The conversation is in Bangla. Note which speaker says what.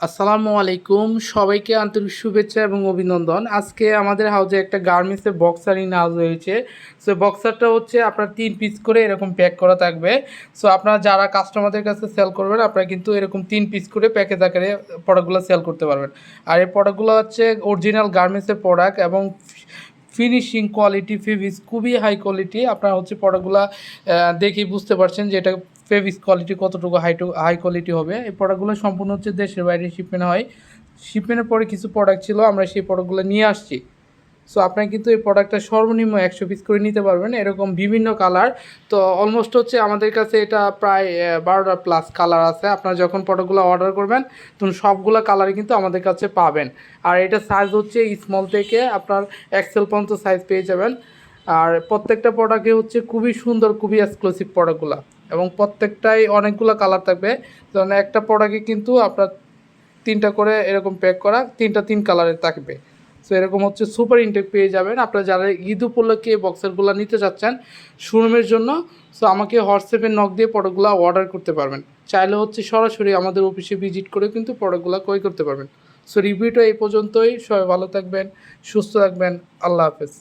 Speaker 1: আসসালামু আলাইকুম, সবাইকে আন্তরিক শুভেচ্ছা এবং অভিনন্দন। আজকে আমাদের হাউজে একটা গার্মেন্টসের বক্সার ইন হাউস হয়েছে। সো বক্সারটা হচ্ছে আপনার 3 পিস করে এরকম প্যাক করা থাকবে। সো আপনারা যারা কাস্টমারদের কাছে সেল করবেন, আপনারা কিন্তু এরকম 3 পিস করে প্যাকেজ আকারে প্রোডাক্টগুলো সেল করতে পারবেন। আর এই প্রোডাক্টগুলো হচ্ছে অরিজিনাল গার্মেন্টসের প্রোডাক্ট এবং ফিনিশিং কোয়ালিটি ফেভিস খুবই হাই কোয়ালিটি। আপনারা হচ্ছে প্রোডাক্টগুলো দেখেই বুঝতে পারছেন যে এটা ফেভিস কোয়ালিটি কতটুকু হাই কোয়ালিটি হবে। এই প্রোডাক্টগুলো সম্পূর্ণ হচ্ছে দেশের বাইরে শিপমেন্ট হয়। শিপমেন্টের পরে কিছু প্রোডাক্ট ছিল, আমরা সেই প্রোডাক্টগুলো নিয়ে আসছি। সো আপনারা কিন্তু এই প্রোডাক্টটা সর্বনিম্ন 100 পিস করে নিতে পারবেন, এরকম বিভিন্ন কালার। তো অলমোস্ট হচ্ছে আমাদের কাছে এটা প্রায় 12টা প্লাস কালার আছে। আপনারা যখন প্রোডাক্টগুলো অর্ডার করবেন তখন সবগুলো কালারই কিন্তু আমাদের কাছে পাবেন। আর এটা সাইজ হচ্ছে স্মল থেকে আপনার এক্সেল পর্যন্ত সাইজ পেয়ে যাবেন। আর প্রত্যেকটা প্রোডাক্টে হচ্ছে খুবই সুন্দর, খুবই এক্সক্লুসিভ প্রোডাক্টগুলো, এবং প্রত্যেকটাই অনেকগুলো কালার থাকবে। যেমন একটা প্রোডাক্টে কিন্তু আপনার 3টা করে এরকম প্যাক করা, 3 কালারের থাকবে। সো এরকম হচ্ছে সুপার ইনটেক পেয়ে যাবেন আপনারা যারা ঈদ উপলক্ষে বক্সারগুলো নিতে চাচ্ছেন শোরুমের জন্য। সো আমাকে হোয়াটসঅ্যাপে নক দিয়ে প্রোডাক্টগুলো অর্ডার করতে পারবেন। চাইলে হচ্ছে সরাসরি আমাদের অফিসে ভিজিট করে কিন্তু প্রোডাক্টগুলো ক্রয় করতে পারবেন। সো রিভিউটা এই পর্যন্তই। সবাই ভালো থাকবেন, সুস্থ থাকবেন। আল্লাহ হাফেজ।